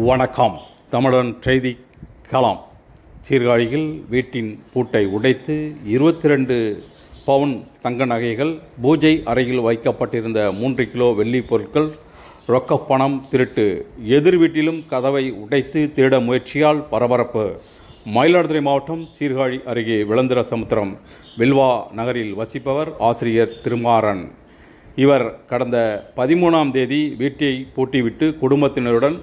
வணக்கம். தமிழன் செய்தி களம். சீர்காழியில் வீட்டின் பூட்டை உடைத்து 22 பவுன் தங்க நகைகள், பூஜை அறையில் வைக்கப்பட்டிருந்த 3 கிலோ வெள்ளி பொருட்கள், ரொக்கப்பணம் திருட்டு. எதிர் வீட்டிலும் கதவை உடைத்து திருட முயற்சியால் பரபரப்பு. மயிலாடுதுறை மாவட்டம் சீர்காழி அருகே விளந்திரசமுத்திரம் வில்வா நகரில் வசிப்பவர் ஆசிரியர் திருமாறன். இவர் கடந்த 13ஆம் தேதி வீட்டை பூட்டிவிட்டு குடும்பத்தினருடன்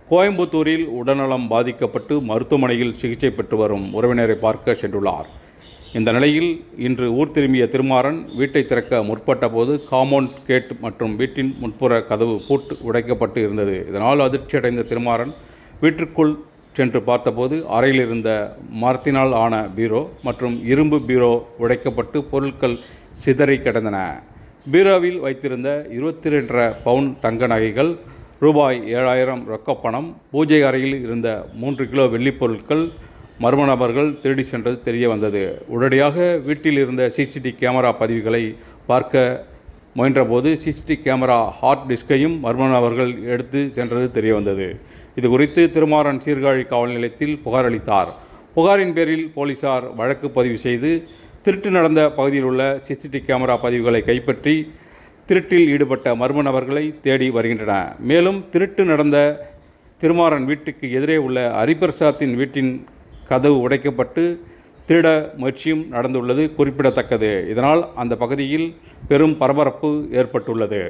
கோயம்புத்தூரில் உடல்நலம் பாதிக்கப்பட்டு மருத்துவமனையில் சிகிச்சை பெற்று வரும் உறவினரை பார்க்க சென்றுள்ளார். இந்த நிலையில் இன்று ஊர் திரும்பிய திருமாறன் வீட்டை திறக்க முற்பட்ட போது காம்பவுண்ட் கேட் மற்றும் வீட்டின் முன்புற கதவு பூட்டு உடைக்கப்பட்டு இருந்தது. இதனால் அதிர்ச்சியடைந்த திருமாறன் வீட்டிற்குள் சென்று பார்த்தபோது அறையில் இருந்த மரத்தினால் ஆன பீரோ மற்றும் இரும்பு பீரோ உடைக்கப்பட்டு பொருட்கள் சிதறி கிடந்தன. பீரோவில் வைத்திருந்த 22 பவுன் தங்க நகைகள், ரூபாய் 7000 ரொக்கப்பணம், பூஜை அறையில் இருந்த 3 கிலோ வெள்ளிப் பொருட்கள் மர்ம நபர்கள் திருடி சென்றது தெரிய வந்தது. உடனடியாக வீட்டில் இருந்த சிசிடிவி கேமரா பதிவுகளை பார்க்க முயன்றபோது சிசிடிவி கேமரா ஹார்ட் டிஸ்கையும் மர்ம நபர்கள் எடுத்து சென்றது தெரிய வந்தது. இது குறித்து திருமாறன் சீர்காழி காவல் நிலையத்தில் புகார் அளித்தார். புகாரின் பேரில் போலீசார் வழக்கு பதிவு செய்து திருட்டு நடந்த பகுதியில் உள்ள சிசிடிவி கேமரா பதிவுகளை கைப்பற்றி திருட்டில் ஈடுபட்ட மர்ம நபர்களை தேடி வருகின்றனர். மேலும் திருட்டு நடந்த திருமாறன் வீட்டுக்கு எதிரே உள்ள ஹரிபிரசாத்தின் வீட்டின் கதவு உடைக்கப்பட்டு திருட முயற்சியும் நடந்துள்ளது குறிப்பிடத்தக்கது. இதனால் அந்த பகுதியில் பெரும் பரபரப்பு ஏற்பட்டுள்ளது.